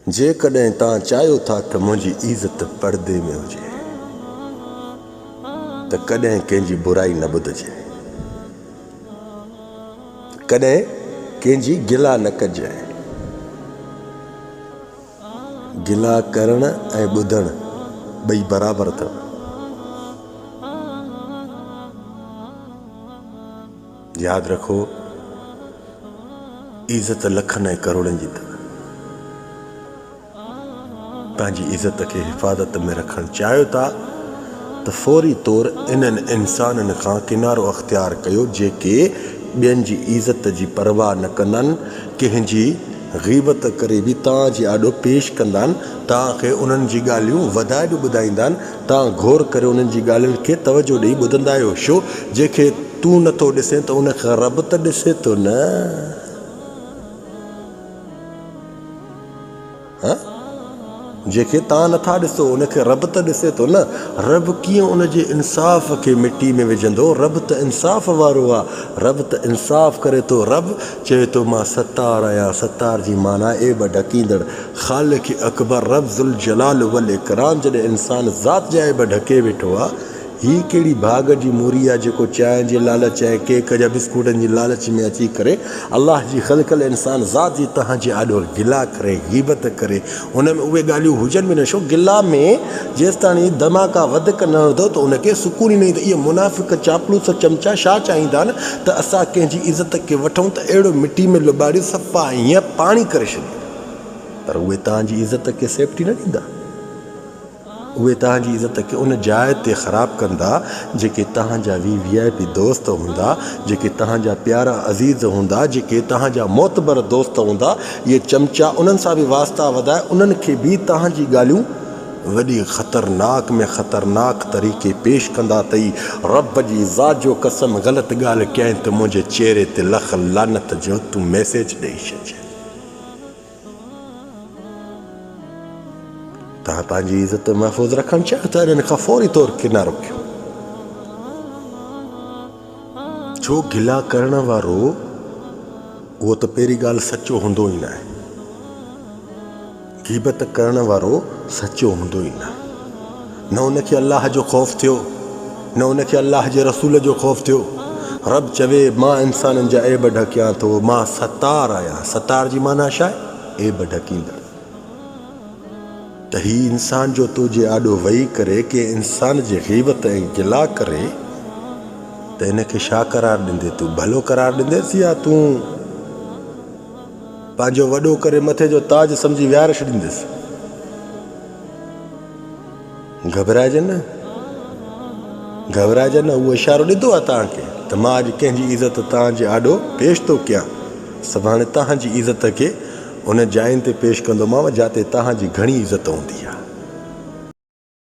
जेकॾहिं तव्हां चाहियो था त मुंहिंजी इज़त पर्दे में हुजे त कॾहिं कंहिंजी बुराई न ॿुधजे, कॾहिं कंहिंजी गिला न कजांइ। गिला करण ऐं ॿुधण ॿई बराबरि अथव। यादि रखो, इज़त लखनि ऐं करोड़नि जी अथव। पंहिंजी इज़त खे हिफ़ाज़त में रखणु चाहियो था त फौरी तौर इन्हनि इंसाननि खां किनारो अख़्तियार कयो जेके ॿियनि जी इज़त जी परवाह न कंदा आहिनि, कंहिंजी ग़ीबत करे बि तव्हांजे आॾो पेश कंदा आहिनि, तव्हांखे उन्हनि जी ॻाल्हियूं वधाए बि ॿुधाईंदा आहिनि। तव्हां गौर करे उन्हनि जी ॻाल्हियुनि खे तवजो ॾेई ॿुधंदा आहियो। छो? जंहिंखे तूं नथो ॾिसे त उनखे रब त ॾिसे थो न। जंहिंखे तव्हां नथा ॾिसो उनखे रब त ॾिसे थो न। रब कीअं उनजे इंसाफ़ खे मिटी में विझंदो? रब त इंसाफ़ वारो आहे, रब त इंसाफ़ करे थो। रब चए थो मां सत्तार आहियां। सत्तार जी माना एब ढकींदड़, ख़ालिक़ अकबर रब ज़ुल जलाल वल इकराम। जॾहिं इंसान ज़ात जा एब ढके वेठो आहे, हीअ कहिड़ी भाग जी मूरी आहे जेको चांहि जे लालच ऐं केक जा बिस्कुटनि जी लालच में अची करे अलाह जी ख़लक़ल इंसान ज़ात जी तव्हांजे आॾो गिला करे, ग़ीबत करे। हुन में उहे ॻाल्हियूं हुजनि बि न। छो? गिला में जेसि ताणी धमाका वधीक न हूंदो त उनखे सुकून ई न ईंदो। इहे मुनाफ़िक़ चापलूस चमचा छा चाहींदा आहिनि त असां कंहिंजी इज़त खे वठूं त अहिड़ो मिटी में लुॿाड़ियूं सफ़ा हीअं पाणी करे छॾियूं, पर उहे तव्हांजी इज़त खे सेफ्टी न ॾींदा। उहे तव्हांजी इज़त खे उन जाइ ते ख़राबु कंदा जेके तव्हांजा VIP दोस्त हूंदा, जेके तव्हांजा प्यारा अज़ीज़ हूंदा, जेके तव्हांजा मोतबर दोस्त हूंदा। इहे चमचा उन्हनि सां बि वास्ता वधाए उन्हनि खे बि तव्हांजी ॻाल्हियूं वॾी ख़तरनाक में ख़तरनाक तरीक़े पेश कंदा अथई। रब जी ज़ात जो कसम, ग़लति ॻाल्हि कयईं त मुंहिंजे चेहरे ते लख लानत जो तूं मैसेज ॾेई छॾिजे। तव्हां पंहिंजी इज़त महफ़ूज़ रखणु चाहियो त इन्हनि खां फौरी तौर किनारो कयो। छो? गिला करण वारो उहो त पहिरीं ॻाल्हि सचो हूंदो ई न आहे। ग़ीबत करण वारो सचो हूंदो ई न उनखे अलाह जो ख़ौफ़ थियो, न उनखे अलाह जे रसूल जो ख़ौफ़ थियो। रब चवे मां इंसाननि जा ऐब ढकियां थो, मां सत्तार आहियां। सत्तार जी माना छा आहे? ऐब ढकींदड़। त ही इंसान जो तुंहिंजे आॾो वेही करे के इंसान जी ग़ीबत ऐं गिला करे त इनखे छा करार ॾींदे? तूं भलो करार ॾींदेसि या तूं पंहिंजो वॾो करे मथे जो ताज सम्झी विहारे छॾींदुसि? घबराइजनि न, घबराइजनि न। उहो इशारो ॾींदो आहे तव्हांखे त मां अॼु कंहिंजी इज़त तव्हांजे आॾो पेश थो कयां। सुभाणे तव्हांजी इज़त खे उन जाइनि ते पेश कंदोमांव जिते तव्हांजी घणी इज़त हूंदी आहे।